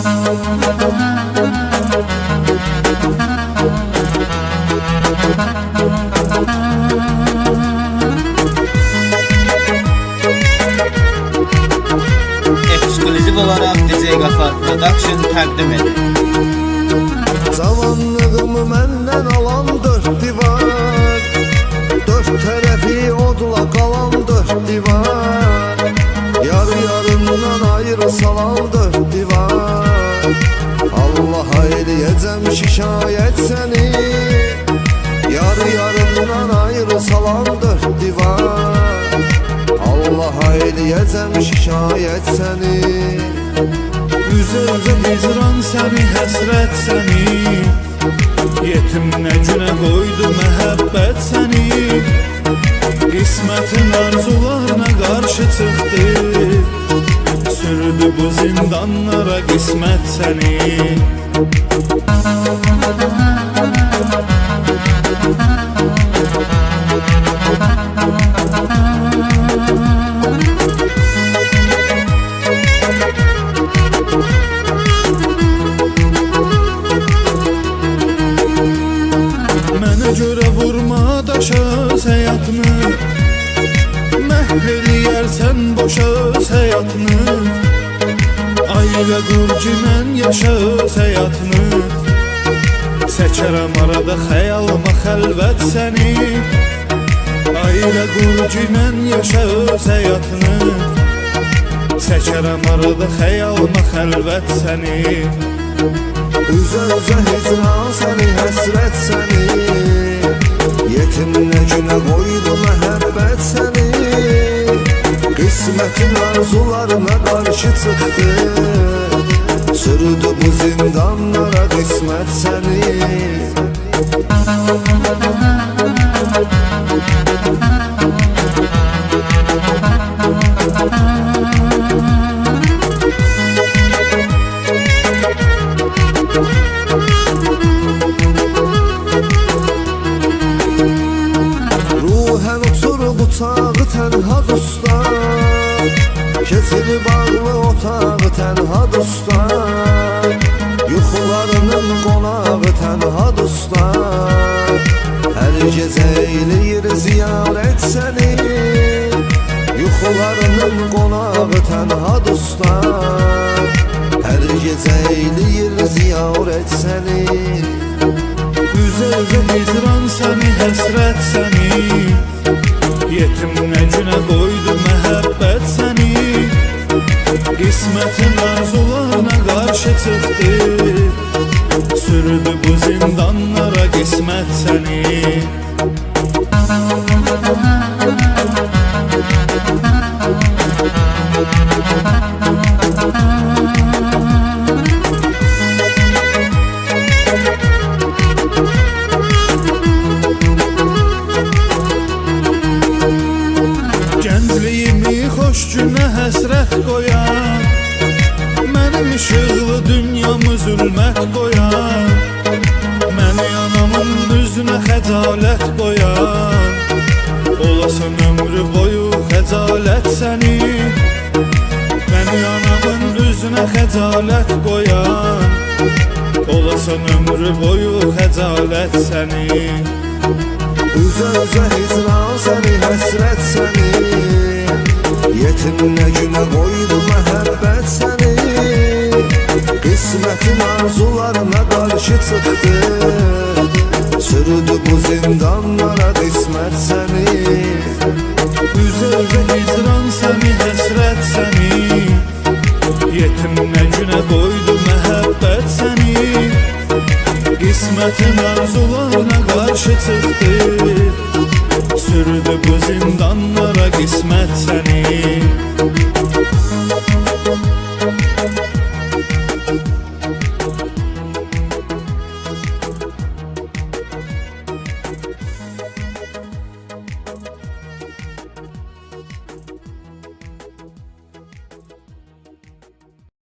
Ekskluziv olaraq DJ Qafar Production təqdim edir. Zamanlığımı məndən alan dört divar, dört tərəfi odla qalan dört divar, yarı yarımdan ayrı salan dört divar. Allah eləyəcəm şikayət səni, yarı yarımdan ayrı salan dört divar. Allah eləyəcəm şikayət səni. Üzə-üzə hicran səni, həsrət səni, yetim nə günə qoydu məhəbbət səni. Qismətin arzularına qarşı çıxdı, sürdü bu zindanlara qismət səni. Mənə görə vurma daşa həyatını, məhv eləyərsən boşa həyatını. Ailə qur ki mən yaşa həyatını, çəkərəm arada xəyalıma xəlvət səni. Ailə qur ki mən yaşa həyatını, çəkərəm arada xəyalıma xəlvət səni. Üzə-üzə hicran səni, həsrət səni, yetim nə günə qoydu məhəbbət səni. Qismətin arzularına qarşı çıxdı, sürdü bu zindanlara qismət səni. Ruhən uçur butağı tənha dostlar, keçir bağlı otağı tənha dostlar, yuxularının qonağı tənha dostlar. Hər gecə eləyir ziyarət səni, yuxularının qonağı tənha dostlar. Hər gecə eləyir ziyarət səni. Üzə-üzə hicran səni, həsrət səni, yetim nə günə qoydu məhəbbət səni. Qismətin arzularına qarşı çıxdı, sürdü bu zindanlara qismət səni. Gəncliyimi xoş günə həsrət qoyan, mənim işıqlı dünyamı zülmət qoyan, məni anamın üzünə xəcalət qoyan, olasın ömrü boyu xəcalət səni. Məni anamın üzünə xəcalət qoyan, olasın ömrü boyu xəcalət səni. Üzə-üzə hicran səni, həsrət səni, yetim nə günə qoydu məhəbbət səni. Qismətin arzularına qarşı çıxdı, sürdü bu zindanlara qismət səni. Üzə-üzə hicran səni, həsrət səni, yetim nə günə qoydu məhəbbət səni. Qismətin arzularına qarşı çıxdı,